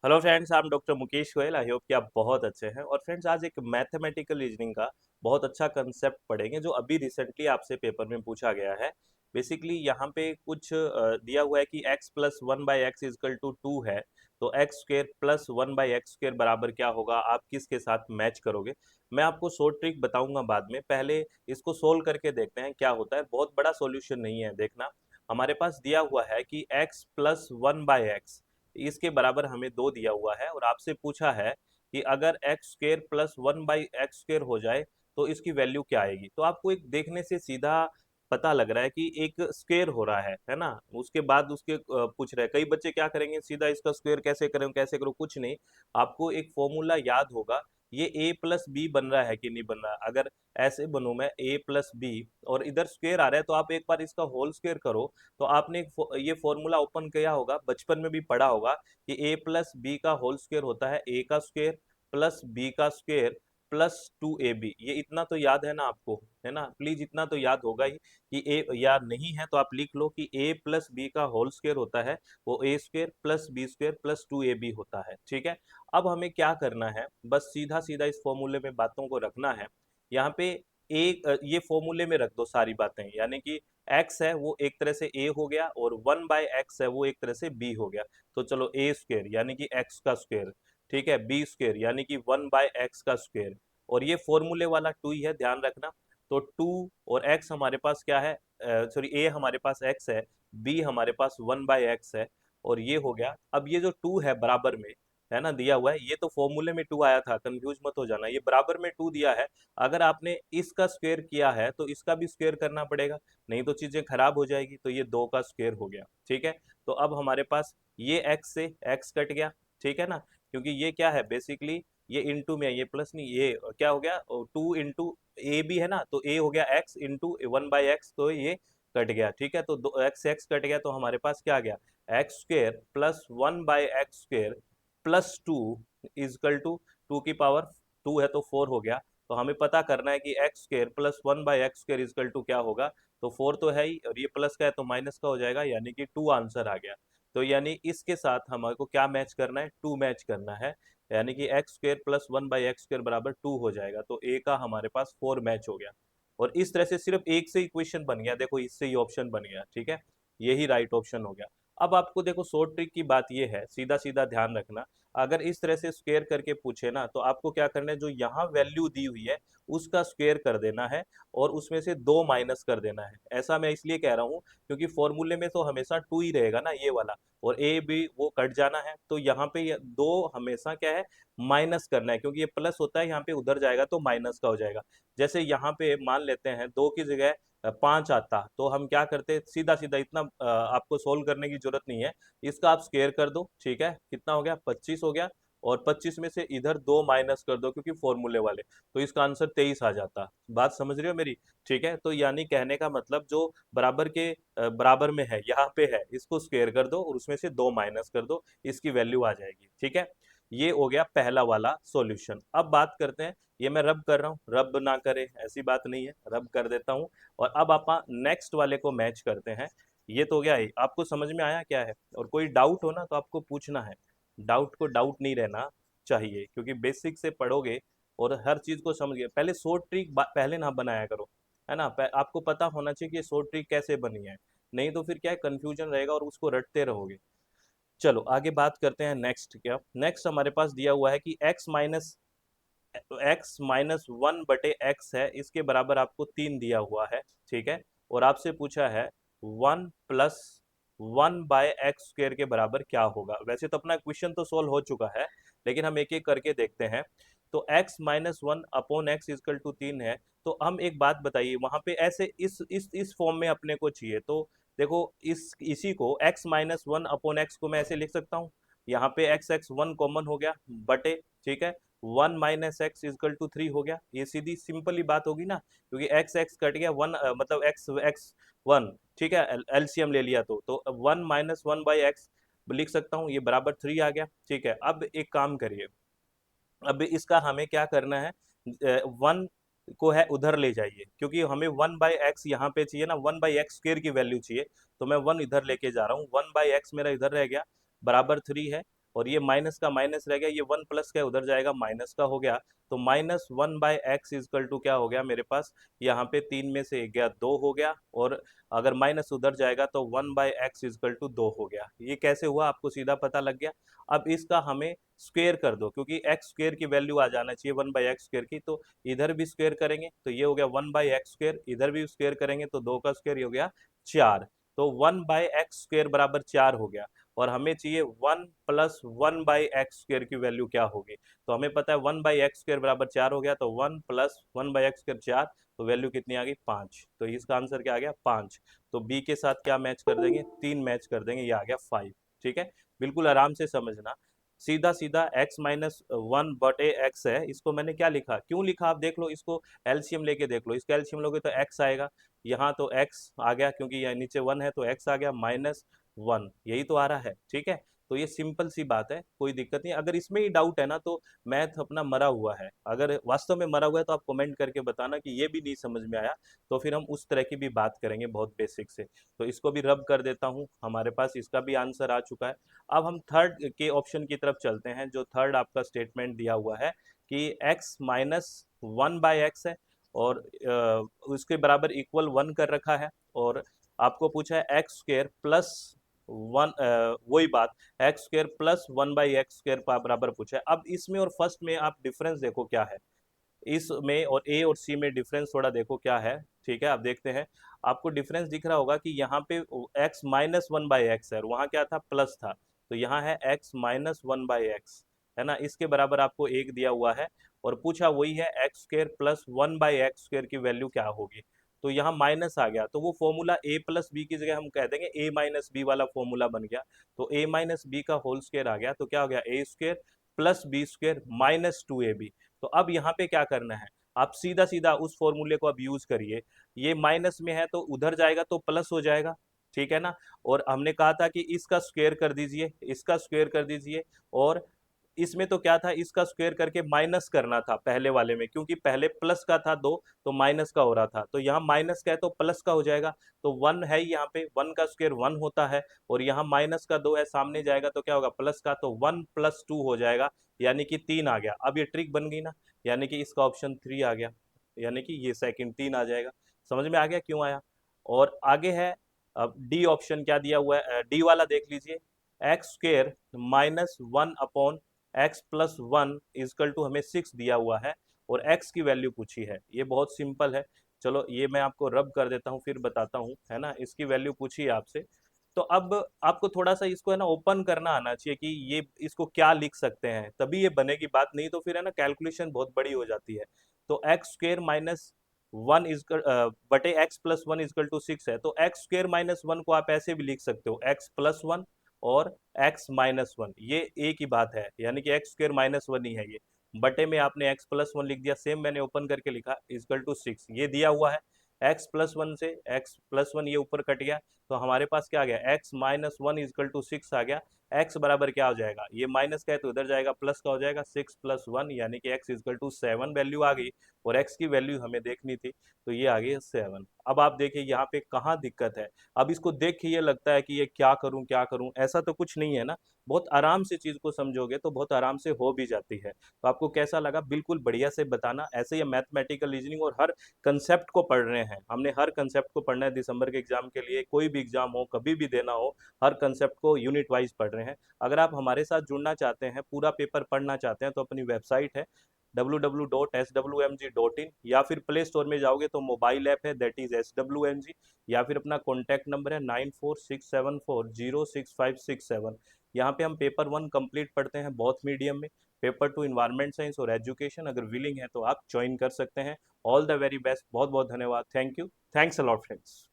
Hello friends, I am doctor Mukesh Goyal. I hope कि आप बहुत अच्छे हैं। और फ्रेंड्स, आज एक मैथमेटिकल रीजनिंग का बहुत अच्छा कंसेप्ट पढ़ेंगे जो अभी रिसेंटली आपसे पेपर में पूछा गया है। बेसिकली यहाँ पे कुछ दिया हुआ है कि x plus one by x equal to two है। तो x square plus one by x square बराबर क्या होगा, आप किसके साथ मैच करोगे। मैं आपको शॉर्ट ट्रिक बताऊंगा बाद में, पहले इसको सोल्व करके देखते हैं क्या होता है। बहुत बड़ा सॉल्यूशन नहीं है, देखना। हमारे पास दिया हुआ है कि x plus one by x, इसके बराबर हमें दो दिया हुआ है और आपसे पूछा है कि अगर x square plus one by x square हो जाए तो इसकी वैल्यू क्या आएगी। तो आपको एक देखने से सीधा पता लग रहा है कि एक स्क्वेयर हो रहा है ना। उसके बाद उसके पूछ रहे हैं कई बच्चे क्या करेंगे, सीधा इसका स्क्वेयर कैसे करें कैसे करो, कुछ नहीं। आपको एक फॉर्मूला याद होगा, ये a प्लस बी बन रहा है कि नहीं बन रहा। अगर ऐसे बनूं मैं a प्लस बी और इधर स्क्वेयर आ रहा है तो आप एक बार इसका होल स्क्वेयर करो। तो आपने ये फॉर्मूला ओपन किया होगा, बचपन में भी पढ़ा होगा कि a प्लस बी का होल स्क्वेयर होता है a का स्क्वेयर प्लस b का square plus two A B. ये इतना तो याद है ना आपको, है ना। प्लीज इतना तो याद होगा ही कि a याद नहीं है तो आप लिख लो कि a प्लस बी का होल स्क्वेयर होता है वो a square plus B square plus two A B होता है। ठीक है। अब हमें क्या करना है, बस सीधा सीधा इस फॉर्मूले में बातों को रखना है। यहाँ पे एक ये फॉर्मूले में रख दो सारी बातें, यानी कि x है वो एक तरह से a हो गया और वन बाय एक्स है वो एक तरह से b हो गया। तो चलो a स्क्वेयर यानी कि x का स्क्वेयर, ठीक है, b स्क्वेयर यानी कि वन बाय एक्स का स्क्वेयर, और ये फॉर्मूले वाला टू ही है, ध्यान रखना। तो टू और x हमारे पास क्या है, सॉरी a हमारे पास x है, b हमारे पास वन बाय एक्स है, और ये हो गया। अब ये जो टू है बराबर में, है ना, दिया हुआ है, ये तो फॉर्मूले में टू आया था, कंफ्यूज मत हो जाना, ये बराबर में टू दिया है। अगर आपने इसका स्क्वेयर किया है तो इसका भी स्क्वेयर करना पड़ेगा, नहीं तो चीजें खराब हो जाएगी। तो ये दो का स्क्वेयर हो गया, ठीक है। तो अब हमारे पास ये x से x कट गया, ठीक है ना, क्योंकि ये क्या है बेसिकली, ये इंटू में है, ये प्लस नहीं, ये क्या हो गया, टू इंटू ए भी है ना, तो ए हो गया x into one by x, तो ये कट गया, ठीक है। तो दो एक्स एक्स कट गया तो हमारे पास क्या आ गया, x square plus one by x square plus two equal to two की पावर टू है तो फोर हो गया। तो हमें पता करना है कि x square plus one by x square equal to क्या होगा। तो फोर तो है ही, और ये प्लस का है तो माइनस का हो जाएगा, यानी कि टू आंसर आ गया। तो यानी इसके साथ हमारे को क्या मैच करना है, टू मैच करना है, यानी कि x square plus one by x square बराबर टू हो जाएगा। तो ए का हमारे पास फोर मैच हो गया। और इस तरह से सिर्फ एक से इक्वेशन बन गया, देखो इससे ही ऑप्शन बन गया, ठीक है। यही राइट ऑप्शन हो गया। अब आपको देखो शॉर्ट ट्रिक की बात ये है, सीधा सीधा ध्यान रखना। अगर इस तरह से स्क्वेयर करके पूछे ना तो आपको क्या करना है, जो यहाँ वैल्यू दी हुई है उसका स्क्वेयर कर देना है और उसमें से दो माइनस कर देना है। ऐसा मैं इसलिए कह रहा हूँ क्योंकि फॉर्मूले में तो हमेशा टू ही रहेगा ना, ये वाला, और ए बी वो कट जाना है। तो यहाँ पे ये दो हमेशा क्या है, माइनस करना है, क्योंकि ये प्लस होता है, यहाँ पे उधर जाएगा तो माइनस का हो जाएगा। जैसे यहाँ पे मान लेते हैं दो की जगह पांच आता, तो हम क्या करते, सीधा सीधा इतना आपको सोल्व करने की जरूरत नहीं है, इसका आप स्क्वेयर कर दो, ठीक है। कितना हो गया, 25 हो गया, और 25 में से इधर दो माइनस कर दो क्योंकि फॉर्मूले वाले, तो इसका आंसर 23 आ जाता। बात समझ रहे हो मेरी, ठीक है। तो यानी कहने का मतलब जो बराबर के बराबर में है, यहाँ पे है, इसको स्क्वेयर कर दो और उसमें से दो माइनस कर दो, इसकी वैल्यू आ जाएगी, ठीक है। ये हो गया पहला वाला सॉल्यूशन। अब बात करते हैं, ये मैं रब कर रहा हूँ, रब ना करे ऐसी बात नहीं है, रब कर देता हूँ। और अब आप नेक्स्ट वाले को मैच करते हैं। ये तो हो गया ही, आपको समझ में आया क्या है। और कोई डाउट हो ना तो आपको पूछना है, डाउट को डाउट नहीं रहना चाहिए, क्योंकि बेसिक से पढ़ोगे और हर चीज को समझ गए। पहले शॉर्ट ट्रिक पहले ना बनाया करो, है ना। आपको पता होना चाहिए कि शॉर्ट ट्रिक कैसे बनी है, नहीं तो फिर क्या है, कंफ्यूजन रहेगा और उसको रटते रहोगे। चलो आगे बात करते हैं। नेक्स्ट क्या, नेक्स्ट हमारे पास दिया हुआ है कि एक्स माइनस वन बटे एक्स है, इसके बराबर आपको तीन दिया हुआ है, ठीक है। और आपसे पूछा है one plus one by x square के बराबर क्या होगा। वैसे तो अपना क्वेश्चन तो सोल्व हो चुका है, लेकिन हम एक एक करके देखते हैं। तो x minus one upon x equal to तीन है। तो हम एक बात बताइए, वहां पे ऐसे इस फॉर्म में अपने को चाहिए, तो देखो इसी को x minus one upon x को मैं ऐसे लिख सकता हूँ, यहाँ पे एक्स एक्स वन कॉमन हो गया बटे, ठीक है, one minus x equal to three हो गया। ये सीधी सिंपल ही बात होगी ना, क्योंकि एक्स एक्स कट गया, वन मतलब एक्स एक्स वन, ठीक है, एलसीएम ले लिया तो one minus one by x लिख सकता हूँ, ये बराबर थ्री आ गया, ठीक है। अब एक काम करिए, अब इसका हमें क्या करना है, वन को है उधर ले जाइए, क्योंकि हमें वन बाई एक्स यहाँ पे चाहिए ना, वन बाई एक्स स्क्र की वैल्यू चाहिए। तो मैं वन इधर लेके जा रहा हूँ, वन बाई एक्स मेरा इधर रह गया, बराबर थ्री है। और ये माइनस का माइनस रह गया, ये 1 प्लस का उधर जाएगा माइनस का हो गया, तो माइनस 1/x इजकल टू क्या हो गया मेरे पास, यहाँ पे 3 में से 1 गया 2 हो गया, और अगर माइनस उधर जाएगा तो 1/x इजकल टू 2 हो गया। ये कैसे हुआ आपको सीधा पता लग गया। अब इसका हमें स्क्वेयर कर दो, क्योंकि एक्स स्क्वेयर की वैल्यू आ जाना चाहिए 1/x स्क्वेयर की, तो इधर भी स्क्वेयर करेंगे तो ये हो गया 1/x स्क्वेयर, इधर भी स्क्वेयर करेंगे तो 2 का स्क्वेयर हो गया 4, तो 1/x स्क्वेयर बराबर 4 हो गया। और हमें चाहिए 1 प्लस 1/x स्क्वेयर की वैल्यू क्या होगी, तो हमें पता है 1/x स्क्वेयर बराबर 4 हो गया, तो 1 प्लस 1/x स्क्वेयर 4, तो वैल्यू कितनी आ गई 5, तो इसका आंसर क्या आ गया 5। तो बी के साथ क्या मैच कर देंगे, 3 मैच कर देंगे, ये आ गया 5। ठीक है, बिल्कुल आराम से समझना, सीधा सीधा x माइनस 1/x है, इसको मैंने क्या लिखा, क्यों लिखा आप देख लो, इसको एलसीएम लेके देख लो, इसका एलसीएम लोगे तो x आएगा, यहाँ तो x आ गया क्योंकि यहाँ नीचे 1 है तो x आ गया माइनस 1, यही तो आ रहा है। ठीक है, तो ये सिंपल सी बात है, कोई दिक्कत नहीं। अगर इसमें ही डाउट है ना तो मैथ अपना मरा हुआ है, अगर वास्तव में मरा हुआ है तो आप कमेंट करके बताना कि ये भी नहीं समझ में आया, तो फिर हम उस तरह की भी बात करेंगे बहुत बेसिक से। तो इसको भी रब कर देता हूँ, हमारे पास इसका भी आंसर आ चुका है। अब हम थर्ड के ऑप्शन की तरफ चलते हैं, जो थर्ड आपका स्टेटमेंट दिया हुआ है कि x माइनस 1/x है, और उसके बराबर इक्वल 1 कर रखा है, और आपको पूछा है एक्स स्क्वेयर प्लस 1, वही बात, x square plus 1/x square बराबर पूछा है। अब इसमें और फर्स्ट में आप डिफरेंस देखो क्या है, इसमें और ए और सी में डिफरेंस थोड़ा देखो क्या है। ठीक है, आप देखते हैं, आपको डिफरेंस दिख रहा होगा कि यहाँ पे x माइनस 1/x है, और वहाँ क्या था प्लस था, तो यहाँ है x माइनस 1/x, है ना, इसके बराबर आपको एक दिया हुआ है, और पूछा वही है x square plus 1/x square की वैल्यू क्या होगी, तो यहाँ माइनस आ गया, तो वो फॉर्मूला a प्लस बी की जगह हम कह देंगे a माइनस बी वाला फॉर्मूला बन गया, तो a माइनस बी का होल स्क्वेयर आ गया, तो क्या हो गया a square plus B square minus 2ab। तो अब यहाँ पे क्या करना है, आप सीधा सीधा उस फॉर्मूले को अब यूज करिए, ये माइनस में है तो उधर जाएगा तो प्लस हो जाएगा, ठीक है ना, और हमने कहा था कि इसका स्क्वायर कर दीजिए, इसका स्क्वायर कर दीजिए, और इसमें तो क्या था, इसका स्क्वायर करके माइनस करना था पहले वाले में, क्योंकि पहले प्लस का था 2 तो माइनस का हो रहा था, तो यहाँ माइनस का है तो प्लस का हो जाएगा, तो 1 है यहाँ पे, 1 का स्क्वायर 1 होता है, और यहाँ माइनस का 2 है, सामने जाएगा तो क्या होगा प्लस का, तो 1 प्लस 2 हो जाएगा, यानी कि 3 आ गया। अब ये ट्रिक बन गई ना, यानी कि इसका ऑप्शन 3 आ गया, यानी कि ये सेकंड 3 आ जाएगा। समझ में आ गया क्यों आया। और आगे है, अब डी ऑप्शन क्या दिया हुआ है, डी वाला देख लीजिए, x square minus 1 x plus 1 equal to हमें 6 दिया हुआ है, और x की वैल्यू पूछी है, ये बहुत सिंपल है। चलो ये मैं आपको रब कर देता हूँ फिर बताता हूँ, है ना, इसकी वैल्यू पूछी है आपसे, तो अब आपको थोड़ा सा इसको है ना ओपन करना आना चाहिए कि ये इसको क्या लिख सकते हैं, तभी ये बनेगी बात, नहीं तो फिर है ना कैलकुलेशन बहुत बड़ी हो जाती है। तो एक्स स्क्वेयर माइनस 1 इजकल बटे एक्स प्लस 1 इजकल टू 6 है, तो एक्स स्क्वेयर माइनस 1 को आप ऐसे भी लिख सकते हो, एक्स प्लस 1 और x माइनस 1, ये एक ही बात है, यानी कि एक्स स्क्वेयर माइनस 1 ही है ये, बटे में आपने x प्लस 1 लिख दिया, सेम मैंने ओपन करके लिखा इजकल टू 6, ये दिया हुआ है, x प्लस 1 से x प्लस 1 ये ऊपर कट गया, तो हमारे पास क्या आ गया x माइनस 1 इजकल टू 6 आ गया, x बराबर क्या हो जाएगा, ये माइनस का है तो इधर जाएगा प्लस का हो जाएगा, 6 प्लस 1 यानी कि x इजकल टू 7 वैल्यू आ गई, और x की वैल्यू हमें देखनी थी, तो ये आ गई 7। अब आप देखिए यहाँ पे कहाँ दिक्कत है, अब इसको देख के ये लगता है कि ये क्या करूं, ऐसा तो कुछ नहीं है ना, बहुत आराम से चीज को समझोगे तो बहुत आराम से हो भी जाती है। तो आपको कैसा लगा बिल्कुल बढ़िया से बताना, ऐसे ही मैथमेटिकल रीजनिंग और हर कंसेप्ट को पढ़ रहे हैं, हमने हर कंसेप्ट को पढ़ना है दिसंबर के एग्जाम के लिए, कोई भी एग्जाम हो कभी भी देना हो, हर कंसेप्ट को यूनिट वाइज पढ़ रहे हैं। अगर आप हमारे साथ जुड़ना चाहते हैं, पूरा पेपर पढ़ना चाहते हैं, तो अपनी वेबसाइट है www.swmg.in, या फिर प्ले स्टोर में जाओगे तो मोबाइल ऐप है दैट इज SWMG, या फिर अपना कॉन्टैक्ट नंबर है 9467406567। यहाँ पे हम पेपर 1 कंप्लीट पढ़ते हैं बहुत मीडियम में, पेपर 2 इन्वायरमेंट साइंस और एजुकेशन, अगर विलिंग है तो आप ज्वाइन कर सकते हैं। ऑल द वेरी बेस्ट, बहुत बहुत धन्यवाद, thank you, thanks a lot friends.